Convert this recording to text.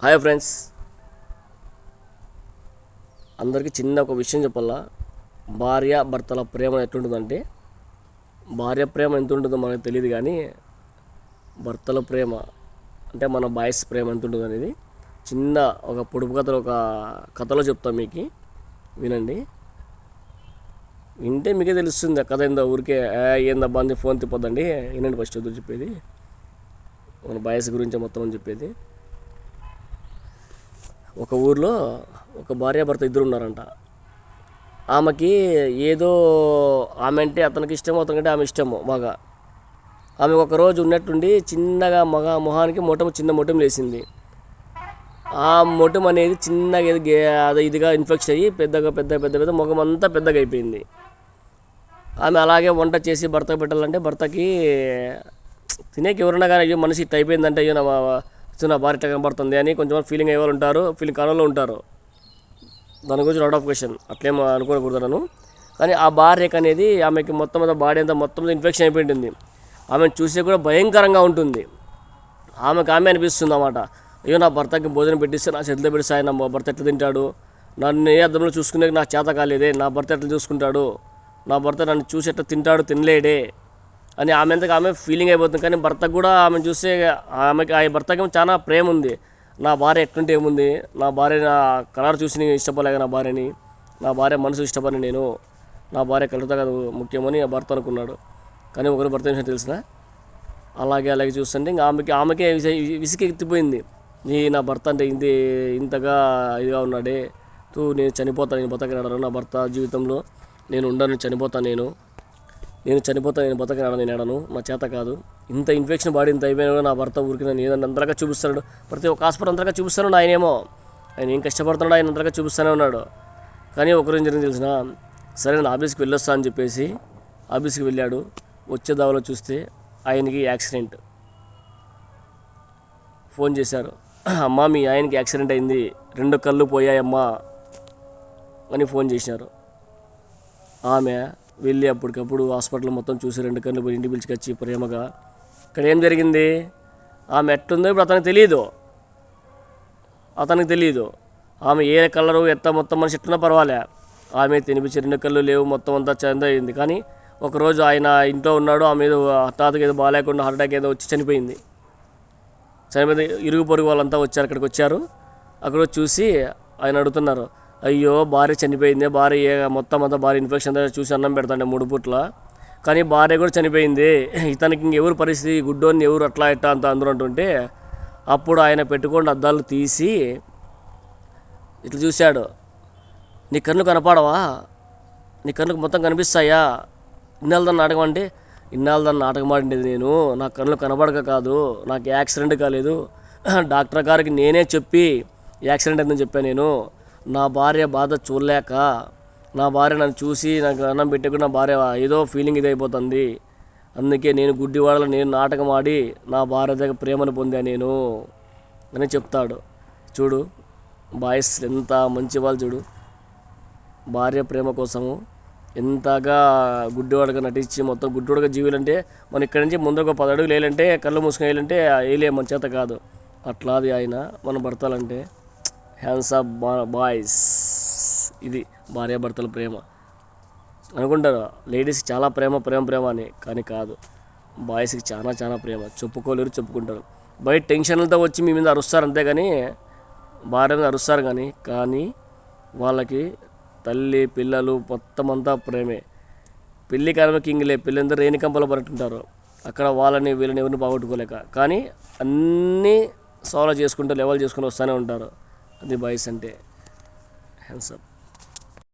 Hi friends, అందరికీ చిన్న ఒక విషయం చెప్పాలా. భార్య భర్తల ప్రేమ ఎట్లుంటుందంటే, భార్య ప్రేమ ఎంత ఉంటుందో మనకు తెలియదు, కానీ భర్తల ప్రేమ అంటే మన బాయ్స్ ప్రేమ ఎంత ఉంటుంది అనేది చిన్న ఒక పొడుపు కథలో ఒక కథలో చెప్తాం, మీకు వినండి. వింటే మీకే తెలుస్తుంది. కథ ఏందో ఊరికే ఏందబ్బా అని ఫోన్ తిప్పొద్దండి, వినండి. ఫస్ట్ వద్దు చెప్పేది మన బాయ్స్ గురించి మొత్తం అని చెప్పేది. ఒక ఊర్లో ఒక భార్యాభర్త ఇద్దరు ఉన్నారంట. ఆమెకి ఏదో ఆమె అంటే అతనికి ఇష్టమో, అతనికంటే ఆమె ఇష్టమో బాగా. ఆమె ఒకరోజు ఉన్నట్టుండి చిన్నగా మొహానికి చిన్న మొటం లేసింది. ఆ మొటం అనేది చిన్నగా అది ఇదిగా ఇన్ఫెక్షన్ అయ్యి పెద్ద పెద్ద ముఖం అంతా పెద్దగా అయిపోయింది. ఆమె అలాగే వంట చేసి భర్తకు పెట్టాలంటే భర్తకి తినేకి ఎవరన్నా కానీ అయ్యో మనిషి ఇట్లా అయిపోయిందంటే అయ్యో నా భార్య ఇట్లా కనబడుతుంది అని కొంచెం ఫీలింగ్ అయ్యే వాళ్ళు ఉంటారు, ఫీలింగ్ కాలంలో ఉంటారు. దాని గురించి అవుట్ ఆఫ్ క్వశ్చన్, అట్లేమో అనుకోకూడదు నన్ను. కానీ ఆ భార్యకు అనేది ఆమెకి మొత్తం బాడీ అంతా మొత్తం ఇన్ఫెక్షన్ అయిపోయి ఉంటుంది. ఆమెను చూసే కూడా భయంకరంగా ఉంటుంది. ఆమెకు అనిపిస్తుంది అన్నమాట, అయ్యో నా భర్తకి భోజనం పెట్టిస్తే నా చేతిలో పెడిస్తాయి, నా భర్త ఎట్లా తింటాడు, నన్ను ఏ అర్థంలో చూసుకునే నాకు చేత కాలేదే, నా భర్త ఎట్లా చూసుకుంటాడు, నా భర్త నన్ను చూసి ఎట్లా తింటాడు తినలేడే అని ఆమె ఫీలింగ్ అయిపోతుంది. కానీ భర్తకు కూడా ఆమెను చూస్తే ఆమెకి ఆ భర్తకి చాలా ప్రేమ ఉంది. నా భార్య ఎట్లుంటే ఏముంది, నా భార్య నా కలర్ చూసి నేను ఇష్టపడలేక నా భార్య మనసు ఇష్టపడి నేను, నా భార్య కలర్తో కాదు ముఖ్యమని ఆ భర్త అనుకున్నాడు. కానీ ఒకరి భర్త విషయం తెలిసిన అలాగే చూస్తుంటే ఇంకా ఆమెకే విసికెత్తిపోయింది. నా భర్త అంటే ఇంతగా ఇదిగా ఉన్నాడే, నేను చనిపోతాను, నేను బతకనాడను, నా భర్త జీవితంలో నేను ఉండను, నేను బతకనాడను, నేను ఏడను, నా చేత కాదు, ఇంత ఇన్ఫెక్షన్ బాడీ ఇంత అయిపోయినా కూడా నా భర్త ఊరికి నన్ను ఏదన్నా అంతగా చూపిస్తున్నాడు, ప్రతి ఒక్క హాస్పిటల్ అంతగా చూపిస్తున్నాడు. ఆయన ఏం కష్టపడుతున్నాడు, ఆయన అంతగా చూపిస్తూనే ఉన్నాడు. కానీ ఒకరోజు జరిగింది తెలిసిన, సరే నేను ఆఫీస్కి వెళ్ళొస్తా అని చెప్పేసి ఆఫీస్కి వెళ్ళాడు. వచ్చే దావలో చూస్తే ఆయనకి యాక్సిడెంట్. ఫోన్ చేశారు, అమ్మా మీ ఆయనకి యాక్సిడెంట్ అయింది, 2 కళ్ళు పోయాయమ్మా అని ఫోన్ చేసినారు. ఆమె వెళ్ళి అప్పటికప్పుడు హాస్పిటల్ మొత్తం చూసి 2 కళ్ళు పోయి ఇంటికి పిలిచికొచ్చి ప్రేమగా, ఇక్కడ ఏం జరిగింది, ఆమె ఎట్టుందో ఇప్పుడు అతనికి తెలియదు. ఆమె ఏ కలరు మొత్తం మనిషి ఎట్టున్నా పర్వాలే, ఆమె తినిపించి 2 కళ్ళు లేవు, మొత్తం అంతా చంద అయింది. కానీ ఒకరోజు ఆయన ఇంట్లో ఉన్నాడు, ఆమె ఏదో హఠాత్తుగా ఏదో బాగాలేకుండా హార్ట్ అటాక్ ఏదో వచ్చి చనిపోయింది. ఇరుగు పొరుగు వాళ్ళంతా అక్కడికి వచ్చారు. అక్కడ చూసి ఆయన అడుగుతున్నారు, అయ్యో భార్య చనిపోయింది, భార్య మొత్తం అంతా భార్య ఇన్ఫెక్షన్ చూసి అన్నం పెడతాండే 3 పూట్ల, కానీ భార్య కూడా చనిపోయింది, ఇతనికి ఇంకెవరు పరిస్థితి, గుడ్డోని ఎవరు అట్లా ఇట్టా అంత అందరూ అంటుంటే, అప్పుడు ఆయన పెట్టుకోండి అద్దాలు తీసి ఇట్లా చూశాడు. నీ కన్ను కనపడవా, నీ కన్నుకు మొత్తం కనిపిస్తాయా, ఇన్నాళ్ళదాన్ని నాటకం అంటే, ఇన్నాళ్ళదాన్ని నాటకం ఆడిండేది నేను, నా కన్నులు కనబడక కాదు, నాకు యాక్సిడెంట్ కాలేదు, డాక్టర్ గారికి నేనే చెప్పి యాక్సిడెంట్ అయిందని చెప్పాను. నేను నా భార్య బాధ చూడలేక, నా భార్య నన్ను చూసి నాకు అన్నం పెట్టకుండా నా భార్య ఏదో ఫీలింగ్ ఇది అయిపోతుంది, అందుకే నేను గుడ్డివాడలో నేను నాటకం ఆడి నా భార్య దగ్గర ప్రేమను పొందా నేను అని చెప్తాడు. చూడు బాయ్స్ ఎంత మంచి వాళ్ళు, చూడు భార్య ప్రేమ కోసము ఎంతగా గుడ్డివాడుగా నటించి మొత్తం గుడ్డివాడుగా జీవులంటే మనం ఇక్కడి నుంచి ముందుకు 10 అడుగులు వేయాలంటే, కళ్ళు మూసుకొని వేయాలంటే వేయలే, మన చేత కాదు. అట్లాది ఆయన మన భర్తలంటే హ్యాండ్స్ ఆఫ్ బాయ్స్. ఇది భార్యాభర్తల ప్రేమ. అనుకుంటారు లేడీస్కి చాలా ప్రేమ అని, కానీ కాదు, బాయ్స్కి చాలా ప్రేమ. చెప్పుకోలేరు, చెప్పుకుంటారు. బయట టెన్షన్లతో వచ్చి మీ మీద అరుస్తారు అంతేగాని, భార్య మీద అరుస్తారు కానీ వాళ్ళకి తల్లి పిల్లలు మొత్తం అంతా ప్రేమే. పెళ్లి కాలమే కింగ్లే, పిల్లలందరూ రేణికంపలో పడుతుంటారు, అక్కడ వీళ్ళని ఎవరిని బాగొట్టుకోలేక, కానీ అన్నీ సాల్వ్ చేసుకుంటూ లెవెల్ చేసుకుంటూ వస్తూనే ఉంటారు. అది బాయ్స్ అంటే. Hands up.